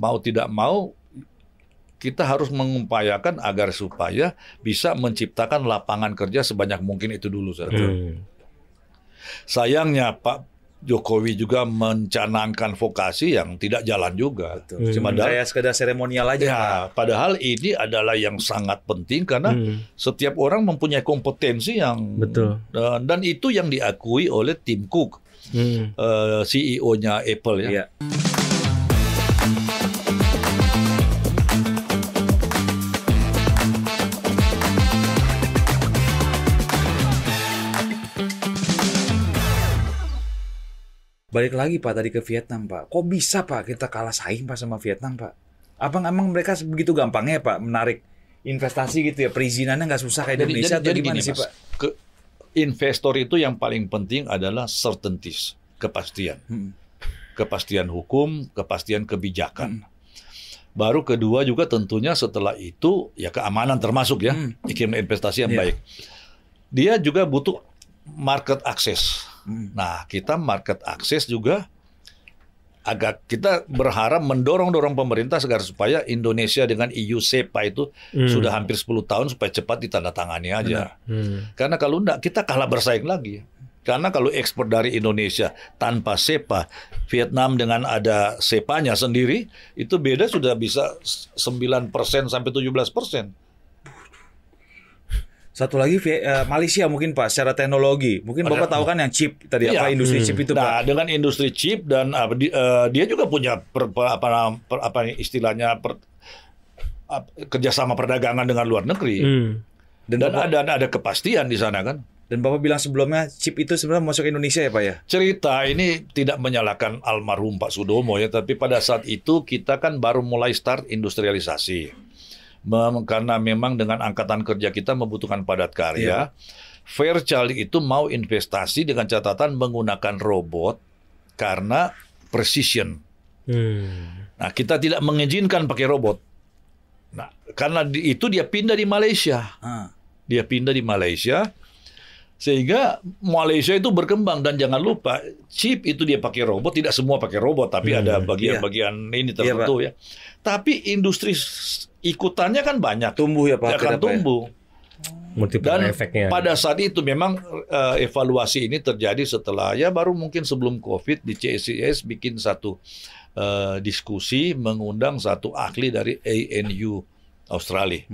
mau tidak mau kita harus mengupayakan agar supaya bisa menciptakan lapangan kerja sebanyak mungkin itu dulu. Sayangnya Pak Jokowi juga mencanangkan vokasi yang tidak jalan juga. Cuma kayak sekedar seremonial aja. Ya, padahal ini adalah yang sangat penting karena setiap orang mempunyai kompetensi yang dan itu yang diakui oleh Tim Cook, CEO-nya Apple ya. Iya. Balik lagi Pak tadi ke Vietnam Pak. Kok bisa Pak kita kalah saing Pak sama Vietnam Pak? Apa emang mereka begitu gampangnya Pak menarik investasi gitu ya? Perizinannya nggak susah kayak di Indonesia atau gimana sih Pak? Investor itu yang paling penting adalah certainties, kepastian. Kepastian hukum, kepastian kebijakan. Baru kedua juga tentunya setelah itu ya keamanan termasuk ya, iklim investasi yang baik. Dia juga butuh market access. Nah, kita market access juga agak kita berharap mendorong pemerintah agar supaya Indonesia dengan EU SEPA itu sudah hampir 10 tahun supaya cepat ditandatangani aja. Karena kalau enggak kita kalah bersaing lagi. Karena kalau ekspor dari Indonesia tanpa SEPA, Vietnam dengan ada SEPA-nya sendiri, itu beda sudah bisa 9% sampai 17%. Satu lagi Malaysia mungkin Pak secara teknologi. Mungkin Bapak tahu kan yang chip tadi apa industri chip itu Pak. Nah, dengan industri chip dan dia juga punya istilahnya kerjasama perdagangan dengan luar negeri. Dan ada kepastian di sana kan. Dan Bapak bilang sebelumnya chip itu sebenarnya masuk ke Indonesia ya Pak ya? Cerita ini tidak menyalahkan almarhum Pak Sudomo ya, tapi pada saat itu kita kan baru mulai start industrialisasi. Karena memang dengan angkatan kerja kita membutuhkan padat karya, Fairchild itu mau investasi dengan catatan menggunakan robot karena precision. Nah, kita tidak mengizinkan pakai robot. Nah, karena itu dia pindah di Malaysia. Dia pindah di Malaysia, sehingga Malaysia itu berkembang. Dan jangan lupa, chip itu dia pakai robot, tidak semua pakai robot, tapi ada bagian-bagian ini tertentu ya. Tapi industri ikutannya kan banyak. Tumbuh ya Pak. Akan tumbuh. Multiplier Dan efeknya. pada saat itu memang evaluasi ini terjadi setelah ya baru mungkin sebelum COVID di CSIS bikin satu diskusi mengundang satu ahli dari ANU Australia.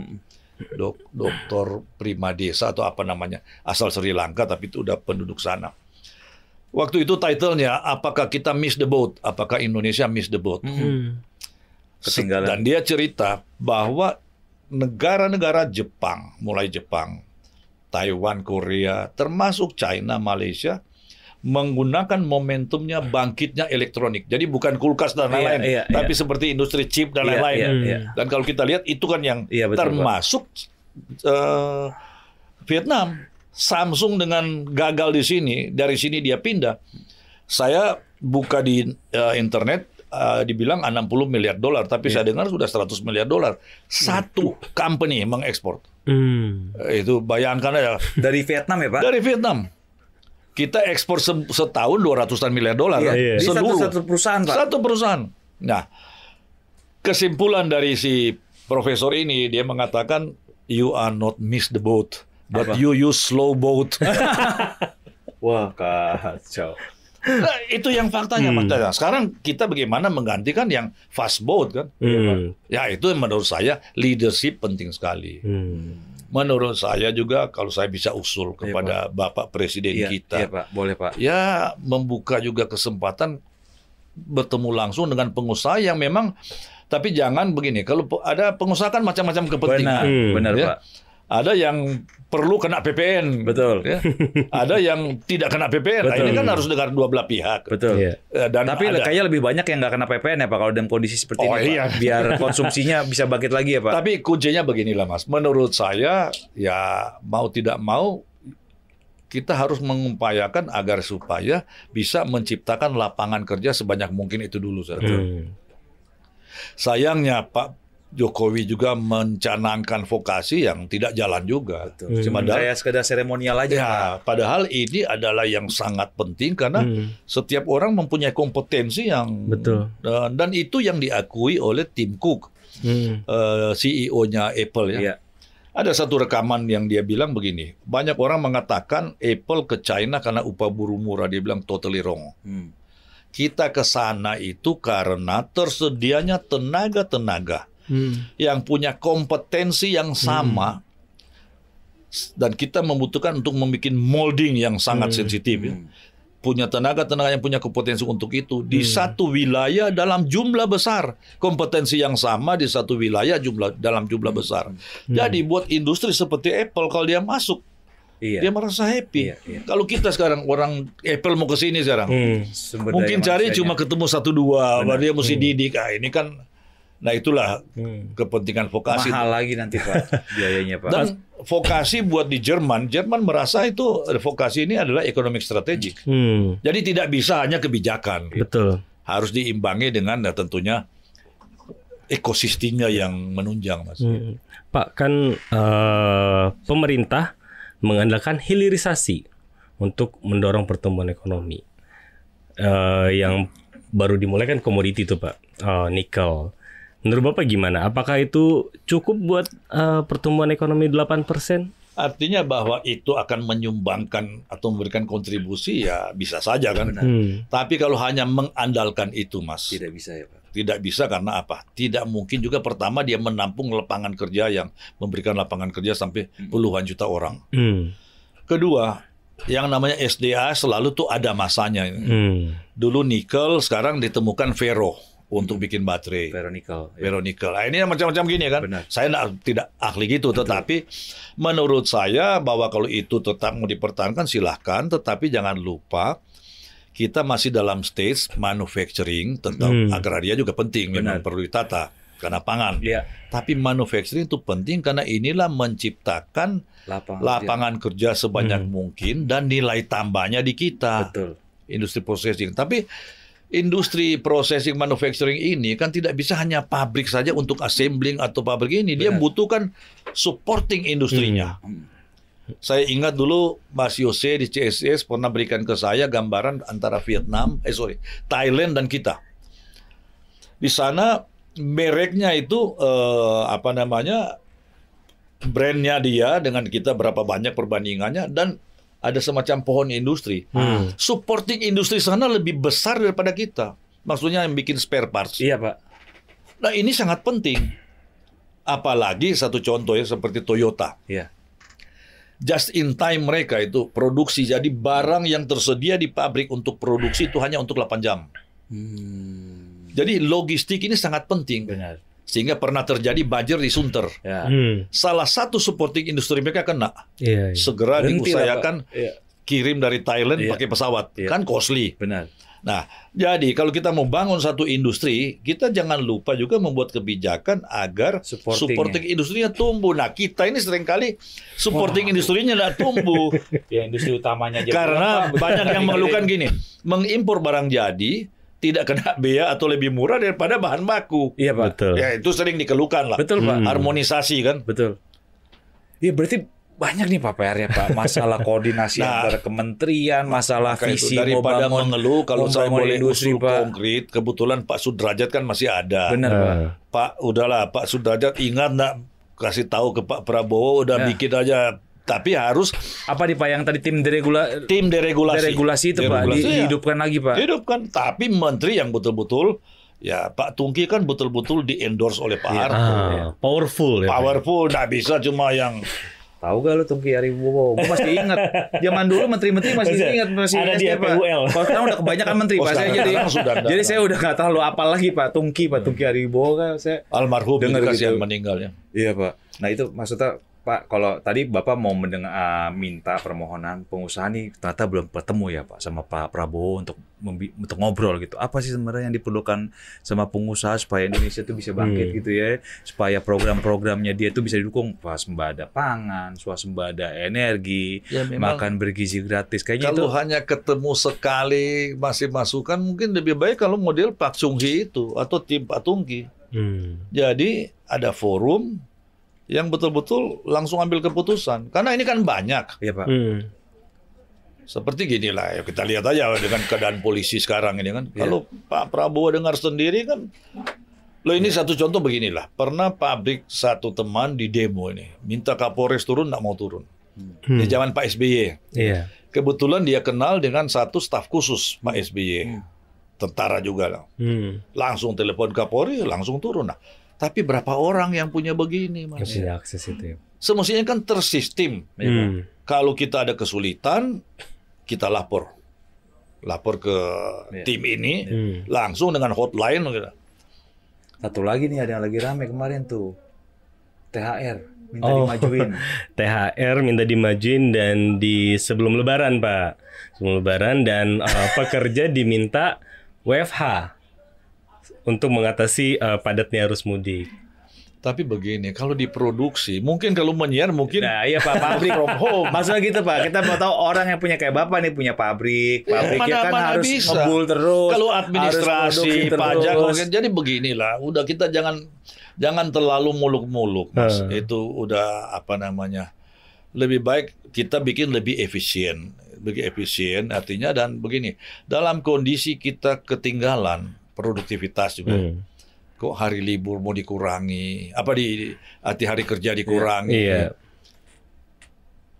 Dr. Primadesa atau apa namanya, asal Sri Lanka tapi itu udah penduduk sana. Waktu itu titlenya apakah kita miss the boat? Apakah Indonesia miss the boat? Ketinggalan. Dan dia cerita bahwa negara-negara Jepang, mulai Jepang, Taiwan, Korea, termasuk China, Malaysia, menggunakan momentumnya bangkitnya elektronik. Jadi bukan kulkas dan lain-lain, tapi seperti industri chip dan lain-lain. Dan kalau kita lihat itu kan yang termasuk Vietnam. Samsung dengan gagal di sini, dari sini dia pindah. Saya buka di internet, dibilang 60 miliar dolar, tapi saya dengar sudah 100 miliar dolar. Satu company mengekspor. Itu bayangkan aja. Dari Vietnam ya Pak? Dari Vietnam. Kita ekspor setahun 200-an miliar dolar. Di satu perusahaan Pak? Satu perusahaan. Nah, kesimpulan dari si profesor ini, dia mengatakan, you are not miss the boat, but you use slow boat. Wah, kacau. Nah, itu yang faktanya. Sekarang kita bagaimana menggantikan yang fast boat kan? Ya itu menurut saya leadership penting sekali. Menurut saya juga kalau saya bisa usul kepada Bapak Presiden kita, Pak. Boleh Pak. Ya membuka juga kesempatan bertemu langsung dengan pengusaha yang memang, tapi jangan begini. Kalau ada pengusaha kan macam-macam kepentingan. Benar ya? Pak. Ada yang perlu kena PPN. Betul. Ya. Ada yang tidak kena PPN. Nah, ini kan harus dengar dua belah pihak. Betul. Dan tapi kayaknya lebih banyak yang nggak kena PPN ya Pak kalau dalam kondisi seperti ini Pak. Biar konsumsinya bisa bangkit lagi ya Pak. Tapi kuncinya beginilah Mas. Menurut saya ya mau tidak mau kita harus mengupayakan agar supaya bisa menciptakan lapangan kerja sebanyak mungkin itu dulu. Sayangnya Pak Jokowi juga mencanangkan vokasi yang tidak jalan juga. Cuma kayak sekedar seremonial aja. Ya, padahal ini adalah yang sangat penting karena setiap orang mempunyai kompetensi yang dan itu yang diakui oleh Tim Cook, CEO-nya Apple ya. Iya. Ada satu rekaman yang dia bilang begini, banyak orang mengatakan Apple ke China karena upah buruh murah, dia bilang totally wrong. Kita ke sana itu karena tersedianya tenaga-tenaga yang punya kompetensi yang sama dan kita membutuhkan untuk membuat molding yang sangat sensitif ya. Punya tenaga-tenaga yang punya kompetensi untuk itu di satu wilayah dalam jumlah besar, kompetensi yang sama di satu wilayah dalam jumlah besar. Jadi buat industri seperti Apple kalau dia masuk dia merasa happy. Kalau kita sekarang orang Apple mau ke sini sekarang, mungkin cari cuma ketemu 1-2, baru dia mesti didik. Ini kan, nah itulah kepentingan vokasi. Mahal lagi nanti Pak biayanya Pak. Dan vokasi buat di Jerman merasa itu vokasi ini adalah economic strategic. Jadi tidak bisa hanya kebijakan. Betul. Harus diimbangi dengan tentunya ekosistemnya yang menunjang, Mas. Pak, kan pemerintah mengandalkan hilirisasi untuk mendorong pertumbuhan ekonomi. Yang baru dimulai kan komoditi itu Pak, nikel. Menurut Bapak gimana? Apakah itu cukup buat pertumbuhan ekonomi 8%? Artinya bahwa itu akan menyumbangkan atau memberikan kontribusi ya bisa saja kan. Tapi kalau hanya mengandalkan itu Mas. Tidak bisa ya Pak. Tidak bisa karena apa? Tidak mungkin juga pertama dia menampung lapangan kerja yang memberikan lapangan kerja sampai puluhan juta orang. Kedua, yang namanya SDA selalu tuh ada masanya. Dulu nikel, sekarang ditemukan ferro untuk bikin baterai. Ferronikel. Nah, ini macam-macam gini kan. Benar. Saya tidak ahli gitu, tetapi menurut saya bahwa kalau itu tetap mau dipertahankan silahkan, tetapi jangan lupa kita masih dalam stage manufacturing, tetap agraria juga penting, memang perlu ditata karena pangan. Tapi manufacturing itu penting karena inilah menciptakan lapangan kerja sebanyak mungkin dan nilai tambahnya di kita. Industri processing. Tapi industri processing manufacturing ini kan tidak bisa hanya pabrik saja untuk assembling atau pabrik ini. Dia butuhkan supporting industrinya. Saya ingat dulu Mas Yose di CSS pernah berikan ke saya gambaran antara Thailand dan kita. Di sana mereknya itu brandnya dia dengan kita berapa banyak perbandingannya dan ada semacam pohon industri. Supporting industri sana lebih besar daripada kita. Maksudnya yang bikin spare parts. Iya Pak. Nah ini sangat penting. Apalagi satu contoh ya seperti Toyota. Just in time mereka itu produksi. Jadi barang yang tersedia di pabrik untuk produksi itu hanya untuk 8 jam. Jadi logistik ini sangat penting. Benar. Sehingga pernah terjadi banjir di Sunter. Salah satu supporting industri mereka kena. Segera diusahakan kirim dari Thailand pakai pesawat. Kan costly. Benar. Nah, jadi kalau kita mau bangun satu industri, kita jangan lupa juga membuat kebijakan agar supporting industrinya tumbuh. Nah, kita ini seringkali supporting industrinya tidak tumbuh. Ya, industri utamanya aja. Karena banyak yang mengeluhkan gini, mengimpor barang jadi tidak kena bea atau lebih murah daripada bahan baku. Iya Pak. Betul. Ya itu sering dikeluhkan lah. Betul Pak. Harmonisasi kan. Betul. Iya berarti banyak nih Pak PR ya Pak. Masalah koordinasi antara kementerian, masalah visi daripada membangun, mengeluh kalau saya boleh industri usul Pak. konkret, kebetulan Pak Sudrajat kan masih ada. Benar Pak. Pak udahlah Pak Sudrajat ingat nggak kasih tahu ke Pak Prabowo udah bikin aja. Tapi harus apa nih Pak yang tadi tim deregulasi itu Pak dihidupkan lagi Pak. Hidupkan, tapi menteri yang betul-betul ya Pak Tungki kan betul-betul di-endorse oleh Pak Harto. Powerful ya. Powerful, nggak bisa cuma yang tahu gak lu Tungki Haribowo? Gue masih ingat. Zaman dulu menteri-menteri masih ingat ada di FPUL. Kalau sekarang udah kebanyakan menteri Pak. Saya jadi saya udah nggak terlalu apal lagi Pak Tungki Haribowo kan saya almarhum dengar gitu. gitu. Meninggalnya. Iya Pak. Nah itu maksudnya Pak, kalau tadi Bapak mau minta permohonan pengusaha nih ternyata belum ketemu ya Pak sama Pak Prabowo untuk ngobrol gitu. Apa sih sebenarnya yang diperlukan sama pengusaha supaya Indonesia itu bisa bangkit gitu ya, supaya program-programnya dia itu bisa didukung, swasembada pangan, swasembada energi, makan bergizi gratis kayaknya kalau itu. Hanya ketemu sekali masih masukan mungkin lebih baik kalau model Pak Chung Hee itu atau tim Pak Tungki. Jadi ada forum yang betul-betul langsung ambil keputusan. Karena ini kan banyak. Iya Pak. Seperti gini lah, ya kita lihat aja dengan keadaan polisi sekarang ini kan. Kalau Pak Prabowo dengar sendiri kan, loh ini satu contoh beginilah. Pernah pabrik satu teman di demo ini, minta Kapolres turun, nggak mau turun. Di zaman Pak SBY. Iya. Kebetulan dia kenal dengan satu staf khusus Pak SBY. Tentara juga lah. Langsung telepon Kapolri, langsung turun. Nah, tapi berapa orang yang punya begini, Mas? Yang punya akses itu ya. Semestinya kan tersistem. Kalau kita ada kesulitan, kita lapor ke tim ini, langsung dengan hotline. Gitu. Satu lagi nih, ada yang lagi rame kemarin tuh, THR minta dimajuin. THR minta dimajuin dan di sebelum Lebaran Pak, sebelum Lebaran, dan pekerja diminta WFH untuk mengatasi padatnya arus mudik. Tapi begini, kalau diproduksi, mungkin kalau menyiar mungkin. Nah iya Pak, pabrik from home. Maksudnya gitu Pak, kita mau tahu orang yang punya kayak Bapak nih, punya pabriknya kan harus ngebul terus. Kalau administrasi, pajak, jadi beginilah. Udah kita jangan terlalu muluk-muluk, Mas. Itu udah apa namanya? Lebih baik kita bikin lebih efisien. Artinya dan begini, dalam kondisi kita ketinggalan produktivitas juga. Kok hari libur mau dikurangi, hari kerja dikurangi. Iya.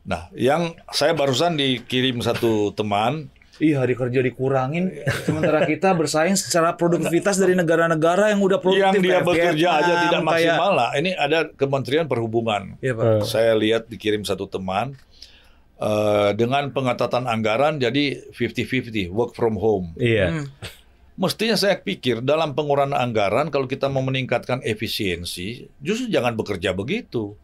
Nah, yang saya barusan dikirim satu teman. Hari kerja dikurangin, sementara kita bersaing secara produktivitas dari negara-negara yang udah produktif. Yang dia bekerja Vietnam, aja tidak maksimal lah. Ini ada Kementerian Perhubungan. Iya, Pak. Saya lihat dikirim satu teman dengan pengetatan anggaran jadi 50-50 work from home. Iya. Mestinya saya pikir dalam pengurangan anggaran kalau kita mau meningkatkan efisiensi, justru jangan bekerja begitu.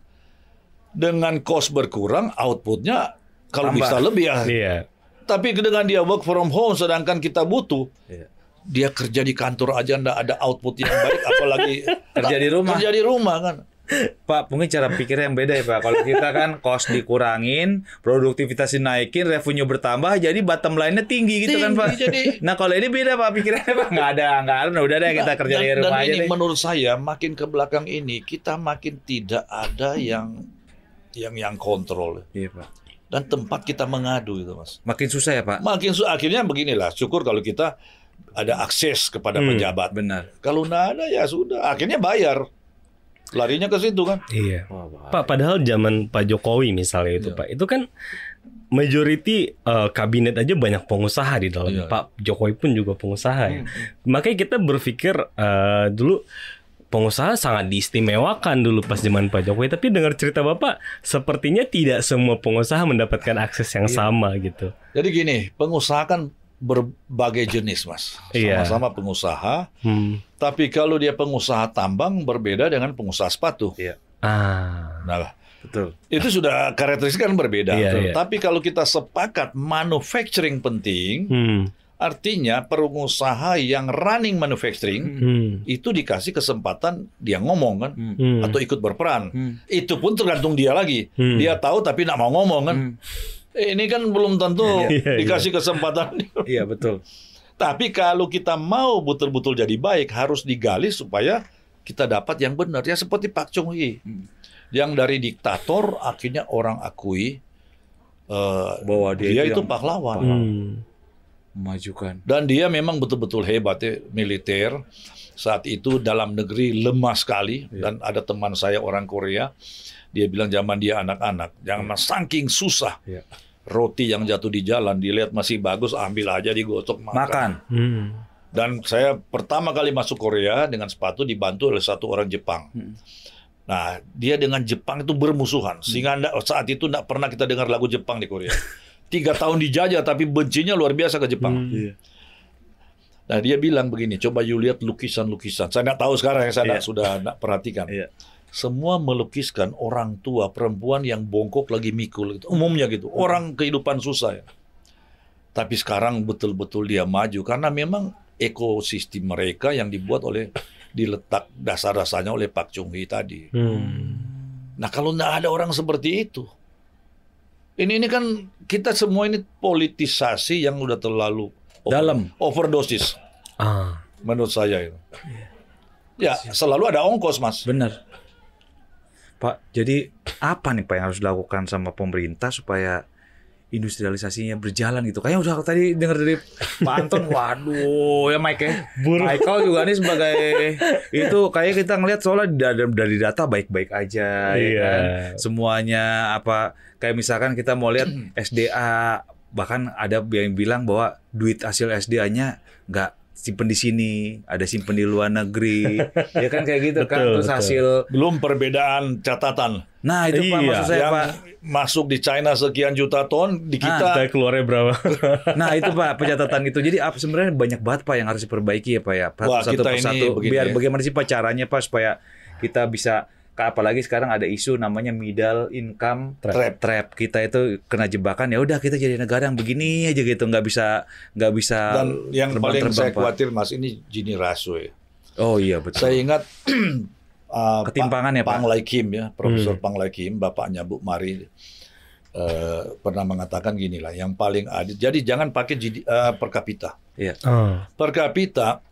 Dengan cost berkurang, outputnya kalau bisa lebih ya. Iya. Tapi dengan dia work from home, sedangkan kita butuh, dia kerja di kantor aja nggak ada output yang baik, apalagi kerja di rumah. Kerja di rumah kan. Pak, mungkin cara pikirnya yang beda ya Pak. Kalau kita kan cost dikurangin, produktivitas dinaikin, revenue bertambah, jadi bottom line-nya tinggi gitu kan Pak. Nah kalau ini beda Pak pikirnya Pak. Nggak ada anggaran, udah deh kita kerja di rumah aja deh. Menurut saya makin ke belakang ini, kita makin tidak ada yang kontrol. Iya Pak. Dan tempat kita mengadu itu Mas. Makin susah ya Pak? Makin susah. Akhirnya beginilah, syukur kalau kita ada akses kepada pejabat. Benar. Kalau nggak ada ya sudah, akhirnya bayar. Larinya ke situ kan. Iya. Pak, padahal zaman Pak Jokowi misalnya itu Pak, itu kan majority kabinet aja banyak pengusaha di dalam. Pak Jokowi pun juga pengusaha ya. Makanya kita berpikir dulu pengusaha sangat diistimewakan dulu pas zaman Pak Jokowi. Tapi dengar cerita Bapak, sepertinya tidak semua pengusaha mendapatkan akses yang sama gitu. Jadi gini, pengusaha kan berbagai jenis Mas. Sama-sama pengusaha. Tapi kalau dia pengusaha tambang berbeda dengan pengusaha sepatu. Nah, betul. Itu sudah karakteristik kan berbeda. Tapi kalau kita sepakat manufacturing penting, artinya pengusaha yang running manufacturing itu dikasih kesempatan dia ngomong kan, atau ikut berperan. Itu pun tergantung dia lagi. Dia tahu tapi nggak mau ngomong kan. Ini kan belum tentu dikasih kesempatan. Iya betul. Tapi kalau kita mau betul-betul jadi baik, harus digali supaya kita dapat yang benar. Ya seperti Pak Chung Hee, yang dari diktator akhirnya orang akui bahwa dia itu pahlawan. Memajukan. Dan dia memang betul-betul hebat ya, militer. Saat itu dalam negeri lemah sekali. Dan ada teman saya orang Korea, dia bilang zaman dia anak-anak, jangan saking susah. Roti yang jatuh di jalan, dilihat masih bagus, ambil aja digosok makan. Dan saya pertama kali masuk Korea dengan sepatu dibantu oleh satu orang Jepang. Nah, dia dengan Jepang itu bermusuhan. Sehingga saat itu tidak pernah kita dengar lagu Jepang di Korea. 3 tahun dijajah, tapi bencinya luar biasa ke Jepang. Nah, dia bilang begini, coba you lihat lukisan-lukisan. Saya nggak tahu sekarang, saya sudah nggak perhatikan. Semua melukiskan orang tua, perempuan yang bongkok lagi mikul. Gitu. Umumnya gitu. Orang kehidupan susah ya. Tapi sekarang betul-betul dia maju. Karena memang ekosistem mereka yang dibuat diletak dasar-dasarnya oleh Pak Chung Hee tadi. Nah kalau nggak ada orang seperti itu. Ini kan kita semua ini politisasi yang udah terlalu dalam. Overdosis. Menurut saya itu. Ya, selalu ada ongkos, Mas. Benar. Pak, jadi apa nih Pak yang harus dilakukan sama pemerintah supaya industrialisasinya berjalan gitu? Kayaknya udah tadi dengar dari Pak Anton, waduh ya Mike ya. Michael juga nih sebagai itu kayak kita ngelihat soalnya dari data baik-baik aja ya kan. Semuanya apa kayak misalkan kita mau lihat SDA, bahkan ada yang bilang bahwa duit hasil SDA-nya nggak simpen di sini, ada simpen di luar negeri, ya kan kayak gitu kan. Terus hasil belum perbedaan catatan. Nah itu Pak maksud saya yang Pak. Masuk di China sekian juta ton, di kita keluarnya berapa? Nah itu Pak pencatatan itu. Jadi sebenarnya banyak banget Pak yang harus diperbaiki ya Pak ya. Satu persatu. Biar bagaimana sih Pak caranya Pak supaya kita bisa, apalagi sekarang ada isu namanya middle income trap. Kita itu kena jebakan, ya udah kita jadi negara yang begini aja gitu, nggak bisa. Dan yang paling saya khawatir Mas, ini Gini Raso ya. Oh iya betul. Saya ingat ketimpangan ya Pak. Pang Lai Kim ya, Profesor Pang Lai Kim, bapaknya Bu Mari pernah mengatakan gini lah, yang paling adil. Jadi jangan pakai per kapita. Iya. Per kapita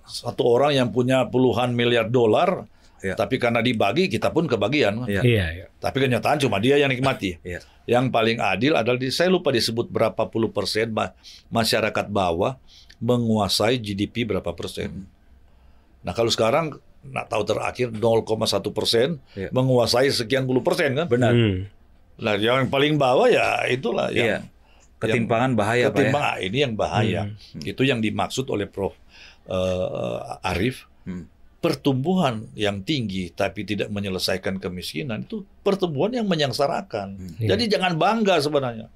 satu orang yang punya puluhan miliar dolar. Ya. Tapi karena dibagi, kita pun kebagian. Iya. Tapi kenyataan cuma dia yang nikmati. Ya. Yang paling adil adalah, saya lupa disebut berapa puluh persen masyarakat bawah menguasai GDP berapa persen. Nah kalau sekarang, nggak tahu terakhir 0,1% menguasai sekian puluh persen kan? Benar. Nah yang paling bawah ya itulah yang ketimpangan bahaya Pak ya. Ini yang bahaya. Itu yang dimaksud oleh Prof. Arief. Pertumbuhan yang tinggi tapi tidak menyelesaikan kemiskinan itu pertumbuhan yang menyengsarakan. Jadi jangan bangga sebenarnya.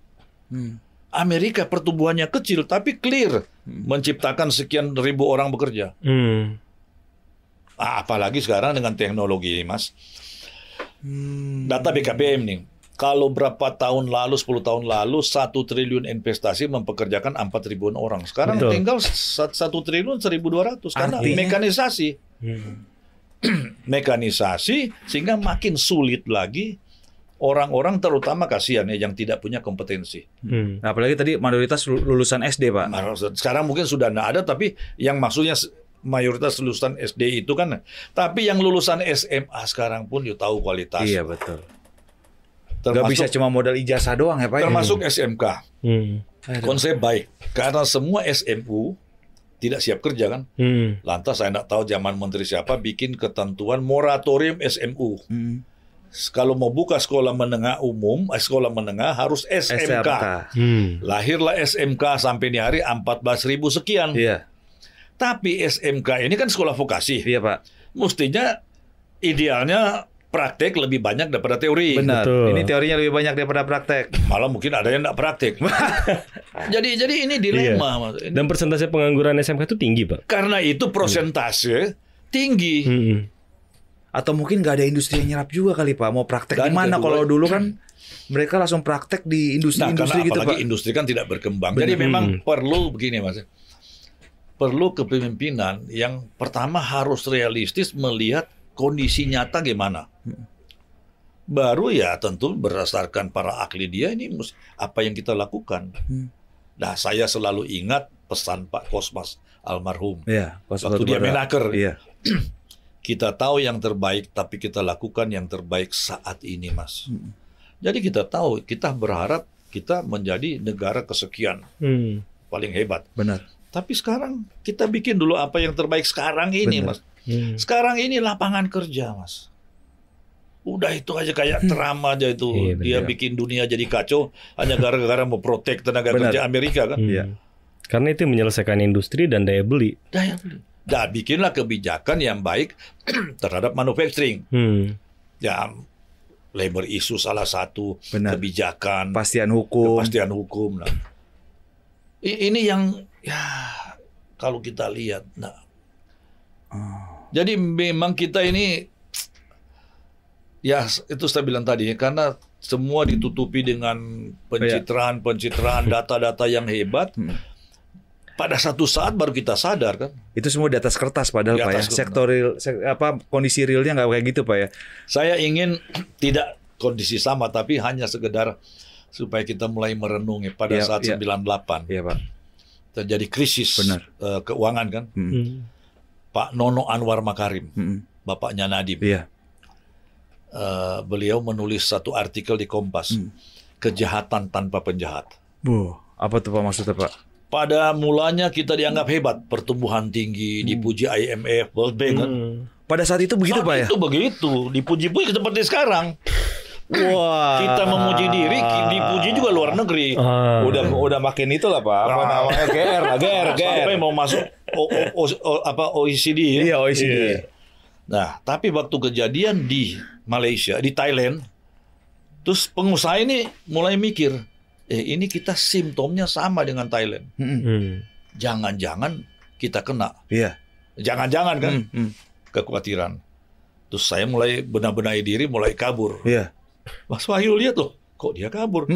Amerika pertumbuhannya kecil tapi clear menciptakan sekian ribu orang bekerja. Apalagi sekarang dengan teknologi, Mas. Data BKPM nih. Kalau berapa tahun lalu, 10 tahun lalu, 1 triliun investasi mempekerjakan 4.000-an orang. Sekarang tinggal 1 triliun 1.200 karena mekanisasi. Mekanisasi sehingga makin sulit lagi orang-orang, terutama kasihan ya yang tidak punya kompetensi. Nah, apalagi tadi mayoritas lulusan SD, Pak. Sekarang mungkin sudah tidak ada, tapi yang maksudnya mayoritas lulusan SD itu kan. Tapi yang lulusan SMA sekarang pun tahu kualitas. Iya, betul. Nggak bisa cuma modal ijazah doang ya Pak. Termasuk SMK. Konsep baik. Karena semua SMU tidak siap kerja kan. Lantas saya tidak tahu zaman menteri siapa bikin ketentuan moratorium SMU. Kalau mau buka sekolah menengah umum, sekolah menengah harus SMK. Lahirlah SMK sampai di hari 14.000 sekian. Iya. Tapi SMK ini kan sekolah vokasi. Iya Pak. Mestinya idealnya praktek lebih banyak daripada teori. Benar. Betul. Ini teorinya lebih banyak daripada praktek. Malah mungkin ada yang tidak praktek. jadi ini dilema. Dan persentase pengangguran SMK itu tinggi, Pak. Karena itu persentase tinggi. Atau mungkin nggak ada industri yang nyerap juga kali Pak. Mau praktek di mana? Kalau dulu kan mereka langsung praktek di industri-industri gitu Pak. Apalagi industri kan tidak berkembang. Jadi memang perlu begini Mas. Perlu kepemimpinan yang pertama harus realistis melihat kondisi nyata gimana. Baru ya tentu berdasarkan para ahli dia ini apa yang kita lakukan. Nah saya selalu ingat pesan Pak Kosmas almarhum. Iya, waktu dia Menaker. Iya. Kita tahu yang terbaik tapi kita lakukan yang terbaik saat ini Mas. Jadi kita tahu, kita berharap kita menjadi negara kesekian. Paling hebat. Benar. Tapi sekarang kita bikin dulu apa yang terbaik sekarang ini Mas. Sekarang ini lapangan kerja Mas. Udah itu aja kayak Trump aja itu. Dia bikin dunia jadi kacau hanya gara-gara mau protek tenaga kerja Amerika kan. Karena itu menyelesaikan industri dan daya beli. Dan bikinlah kebijakan yang baik terhadap manufacturing. Ya labor issue salah satu. Kebijakan. Kepastian hukum. Nah. Ini yang ya kalau kita lihat jadi memang kita ini ya itu saya bilang tadi karena semua ditutupi dengan pencitraan, data-data yang hebat. Pada satu saat baru kita sadar kan. Itu semua di atas kertas padahal Pak ya. Sektor real, kondisi realnya nggak kayak gitu Pak ya. Saya ingin tidak kondisi sama tapi hanya sekedar supaya kita mulai merenungi pada saat 98. Iya Pak. Terjadi krisis keuangan kan. Pak Nono Anwar Makarim, bapaknya Nadiem. Iya. Beliau menulis satu artikel di Kompas, kejahatan tanpa penjahat. Apa tuh Pak maksudnya Pak? Pada mulanya kita dianggap hebat, pertumbuhan tinggi, dipuji IMF, World Bank. Pada saat itu begitu Pak ya? Itu begitu, dipuji-puji seperti sekarang. Wah. Kita memuji diri, dipuji juga luar negeri. Udah makin itulah Pak. Apa namanya? GR. Sampai mau masuk OECD. Iya, OECD. Nah, tapi waktu kejadian di Malaysia, di Thailand, terus pengusaha ini mulai mikir, ini kita simptomnya sama dengan Thailand. Jangan-jangan kita kena. Iya. Jangan-jangan kan? Kekhawatiran. Terus saya mulai benar-benahi diri, mulai kabur. Iya. Mas Wahyu lihat loh, kok dia kabur?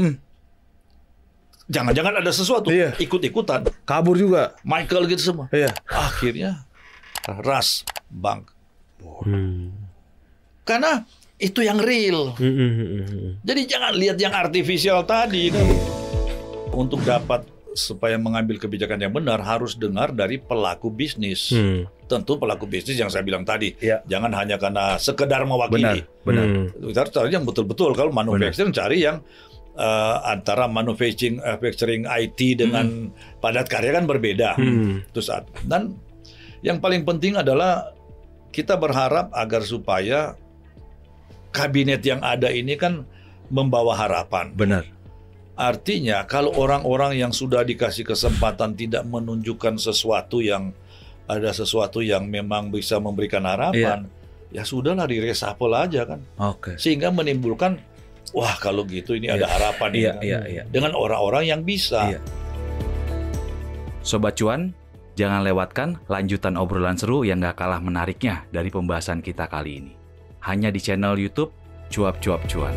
Jangan-jangan ada sesuatu, ikut-ikutan. Kabur juga. Michael gitu semua. Iya. Akhirnya Ras Bank. Karena itu yang real. Jadi jangan lihat yang artifisial tadi. Untuk dapat supaya mengambil kebijakan yang benar harus dengar dari pelaku bisnis. Tentu pelaku bisnis yang saya bilang tadi. Jangan hanya karena sekedar mewakili. Benar. Kita cari yang betul-betul. Kalau manufacturing cari yang antara manufacturing IT dengan padat karya kan berbeda. Dan yang paling penting adalah kita berharap agar supaya kabinet yang ada ini kan membawa harapan. Benar. Artinya kalau orang-orang yang sudah dikasih kesempatan tidak menunjukkan sesuatu yang memang bisa memberikan harapan, ya sudahlah di-reshuffle aja kan. Sehingga menimbulkan, wah kalau gitu ini ada harapan dengan orang-orang yang bisa. Sobat Cuan, jangan lewatkan lanjutan obrolan seru yang gak kalah menariknya dari pembahasan kita kali ini. Hanya di channel YouTube Cuap-Cuap Cuan.